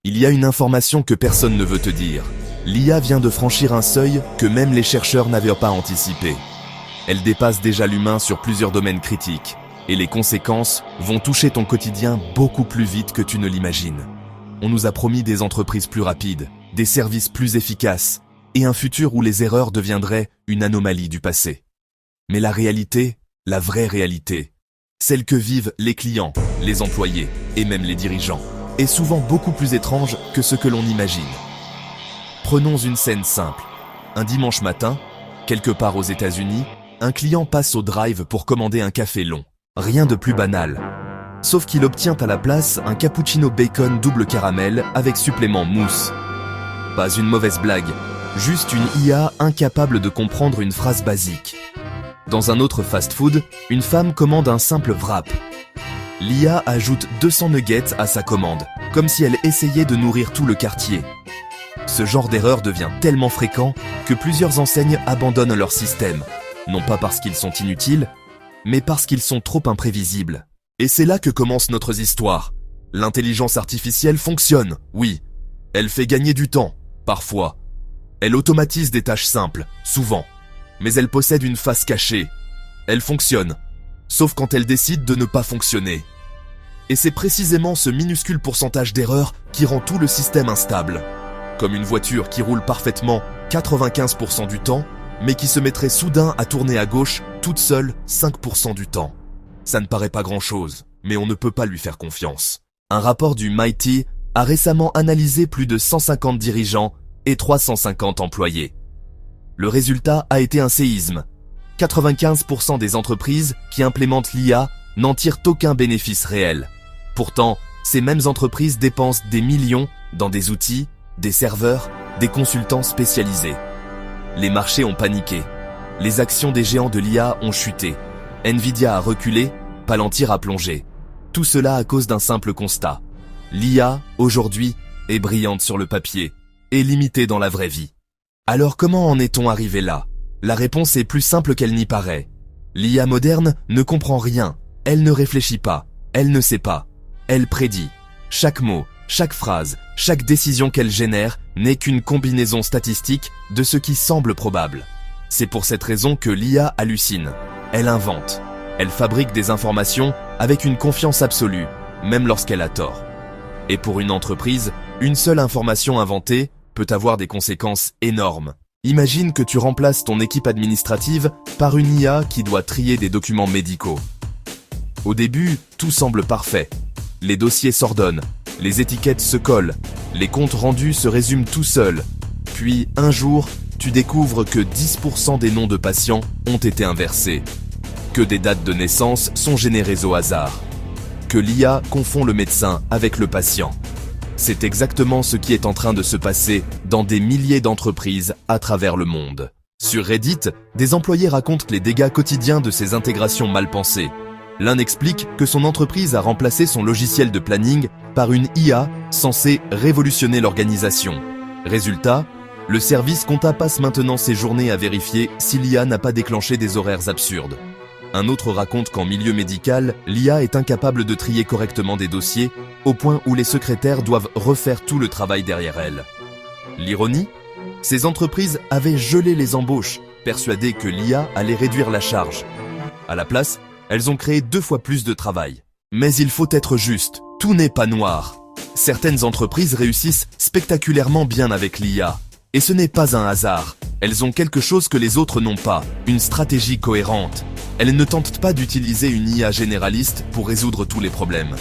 Il y a une information que personne ne veut te dire. L'IA vient de franchir un seuil que même les chercheurs n'avaient pas anticipé. Elle dépasse déjà l'humain sur plusieurs domaines critiques, et les conséquences vont toucher ton quotidien beaucoup plus vite que tu ne l'imagines. On nous a promis des entreprises plus rapides, des services plus efficaces, et un futur où les erreurs deviendraient une anomalie du passé. Mais la réalité, la vraie réalité, celle que vivent les clients, les employés et même les dirigeants, est souvent beaucoup plus étrange que ce que l'on imagine. Prenons une scène simple. Un dimanche matin, quelque part aux États-Unis, un client passe au drive pour commander un café long. Rien de plus banal. Sauf qu'il obtient à la place un cappuccino bacon double caramel avec supplément mousse. Pas une mauvaise blague, juste une IA incapable de comprendre une phrase basique. Dans un autre fast-food, une femme commande un simple wrap. L'IA ajoute 200 nuggets à sa commande, comme si elle essayait de nourrir tout le quartier. Ce genre d'erreur devient tellement fréquent que plusieurs enseignes abandonnent leur système, non pas parce qu'ils sont inutiles, mais parce qu'ils sont trop imprévisibles. Et c'est là que commence notre histoire. L'intelligence artificielle fonctionne, oui. Elle fait gagner du temps, parfois. Elle automatise des tâches simples, souvent. Mais elle possède une face cachée. Elle fonctionne, sauf quand elle décide de ne pas fonctionner. Et c'est précisément ce minuscule pourcentage d'erreurs qui rend tout le système instable. Comme une voiture qui roule parfaitement 95% du temps, mais qui se mettrait soudain à tourner à gauche toute seule 5% du temps. Ça ne paraît pas grand-chose, mais on ne peut pas lui faire confiance. Un rapport du MIT a récemment analysé plus de 150 dirigeants et 350 employés. Le résultat a été un séisme. 95% des entreprises qui implémentent l'IA n'en tirent aucun bénéfice réel. Pourtant, ces mêmes entreprises dépensent des millions dans des outils, des serveurs, des consultants spécialisés. Les marchés ont paniqué. Les actions des géants de l'IA ont chuté. Nvidia a reculé, Palantir a plongé. Tout cela à cause d'un simple constat. L'IA, aujourd'hui, est brillante sur le papier et limitée dans la vraie vie. Alors comment en est-on arrivé là? La réponse est plus simple qu'elle n'y paraît. L'IA moderne ne comprend rien, elle ne réfléchit pas, elle ne sait pas, elle prédit. Chaque mot, chaque phrase, chaque décision qu'elle génère n'est qu'une combinaison statistique de ce qui semble probable. C'est pour cette raison que l'IA hallucine. Elle invente. Elle fabrique des informations avec une confiance absolue, même lorsqu'elle a tort. Et pour une entreprise, une seule information inventée peut avoir des conséquences énormes. Imagine que tu remplaces ton équipe administrative par une IA qui doit trier des documents médicaux. Au début, tout semble parfait. Les dossiers s'ordonnent, les étiquettes se collent, les comptes rendus se résument tout seuls. Puis, un jour, tu découvres que 10% des noms de patients ont été inversés, que des dates de naissance sont générées au hasard, que l'IA confond le médecin avec le patient. C'est exactement ce qui est en train de se passer dans des milliers d'entreprises à travers le monde. Sur Reddit, des employés racontent les dégâts quotidiens de ces intégrations mal pensées. L'un explique que son entreprise a remplacé son logiciel de planning par une IA censée révolutionner l'organisation. Résultat, le service compta passe maintenant ses journées à vérifier si l'IA n'a pas déclenché des horaires absurdes. Un autre raconte qu'en milieu médical, l'IA est incapable de trier correctement des dossiers, au point où les secrétaires doivent refaire tout le travail derrière elles. L'ironie ? Ces entreprises avaient gelé les embauches, persuadées que l'IA allait réduire la charge. À la place, elles ont créé 2 fois plus de travail. Mais il faut être juste, tout n'est pas noir. Certaines entreprises réussissent spectaculairement bien avec l'IA. Et ce n'est pas un hasard. Elles ont quelque chose que les autres n'ont pas, une stratégie cohérente. Elles ne tentent pas d'utiliser une IA généraliste pour résoudre tous les problèmes.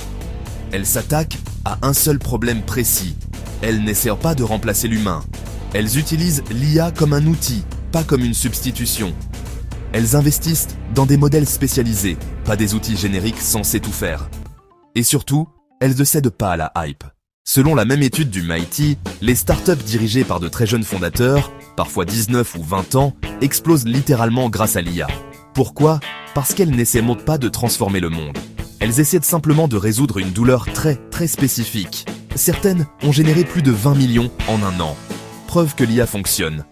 Elles s'attaquent à un seul problème précis. Elles n'essaient pas de remplacer l'humain. Elles utilisent l'IA comme un outil, pas comme une substitution. Elles investissent dans des modèles spécialisés, pas des outils génériques censés tout faire. Et surtout, elles ne cèdent pas à la hype. Selon la même étude du MIT, les startups dirigées par de très jeunes fondateurs, parfois 19 ou 20 ans, explosent littéralement grâce à l'IA. Pourquoi ? Parce qu'elles n'essaient pas de transformer le monde. Elles essaient simplement de résoudre une douleur très spécifique. Certaines ont généré plus de 20 millions en un an. Preuve que l'IA fonctionne.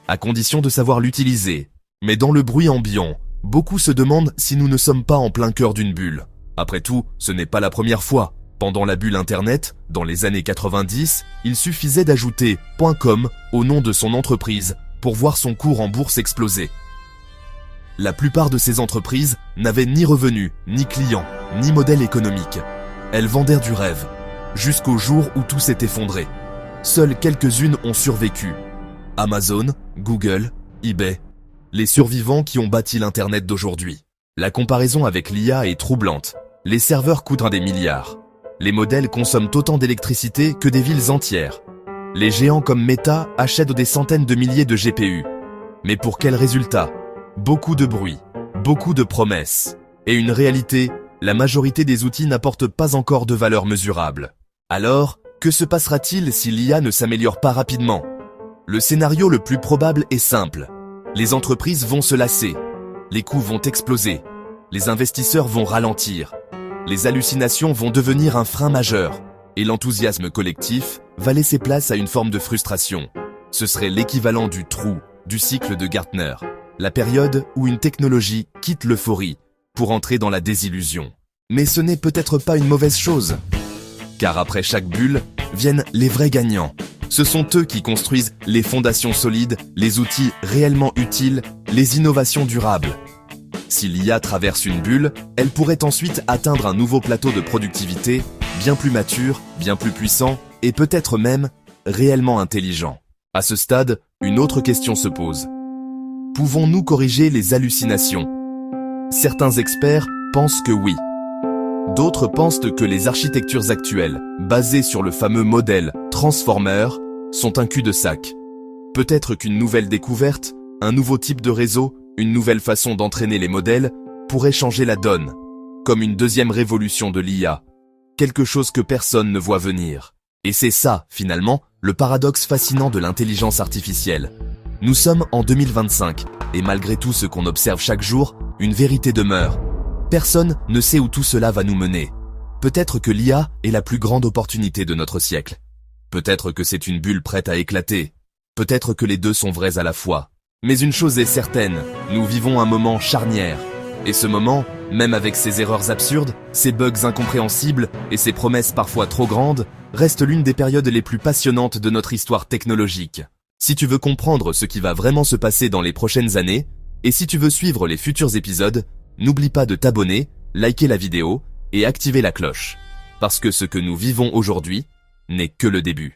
À condition de savoir l'utiliser. Mais dans le bruit ambiant, beaucoup se demandent si nous ne sommes pas en plein cœur d'une bulle. Après tout, ce n'est pas la première fois. Pendant la bulle Internet, dans les années 90, il suffisait d'ajouter .com au nom de son entreprise pour voir son cours en bourse exploser. La plupart de ces entreprises n'avaient ni revenus, ni clients, ni modèle économique. Elles vendaient du rêve, jusqu'au jour où tout s'est effondré. Seules quelques-unes ont survécu. Amazon, Google, eBay, les survivants qui ont bâti l'Internet d'aujourd'hui. La comparaison avec l'IA est troublante. Les serveurs coûtent des milliards. Les modèles consomment autant d'électricité que des villes entières. Les géants comme Meta achètent des centaines de milliers de GPU. Mais pour quel résultat? Beaucoup de bruit, beaucoup de promesses. Et une réalité, la majorité des outils n'apportent pas encore de valeur mesurable. Alors, que se passera-t-il si l'IA ne s'améliore pas rapidement? Le scénario le plus probable est simple. Les entreprises vont se lasser. Les coûts vont exploser. Les investisseurs vont ralentir. Les hallucinations vont devenir un frein majeur. Et l'enthousiasme collectif va laisser place à une forme de frustration. Ce serait l'équivalent du trou, du cycle de Gartner. La période où une technologie quitte l'euphorie pour entrer dans la désillusion. Mais ce n'est peut-être pas une mauvaise chose. Car après chaque bulle, viennent les vrais gagnants. Ce sont eux qui construisent les fondations solides, les outils réellement utiles, les innovations durables. Si l'IA traverse une bulle, elle pourrait ensuite atteindre un nouveau plateau de productivité, bien plus mature, bien plus puissant, et peut-être même réellement intelligent. À ce stade, une autre question se pose. Pouvons-nous corriger les hallucinations? Certains experts pensent que oui. D'autres pensent que les architectures actuelles, basées sur le fameux modèle Transformer, sont un cul-de-sac. Peut-être qu'une nouvelle découverte, un nouveau type de réseau, une nouvelle façon d'entraîner les modèles pourrait changer la donne, comme une deuxième révolution de l'IA, quelque chose que personne ne voit venir. Et c'est ça, finalement, le paradoxe fascinant de l'intelligence artificielle. Nous sommes en 2025, et malgré tout ce qu'on observe chaque jour, une vérité demeure. Personne ne sait où tout cela va nous mener. Peut-être que l'IA est la plus grande opportunité de notre siècle. Peut-être que c'est une bulle prête à éclater. Peut-être que les deux sont vrais à la fois. Mais une chose est certaine, nous vivons un moment charnière. Et ce moment, même avec ses erreurs absurdes, ses bugs incompréhensibles et ses promesses parfois trop grandes, reste l'une des périodes les plus passionnantes de notre histoire technologique. Si tu veux comprendre ce qui va vraiment se passer dans les prochaines années, et si tu veux suivre les futurs épisodes, n'oublie pas de t'abonner, liker la vidéo et activer la cloche. Parce que ce que nous vivons aujourd'hui n'est que le début.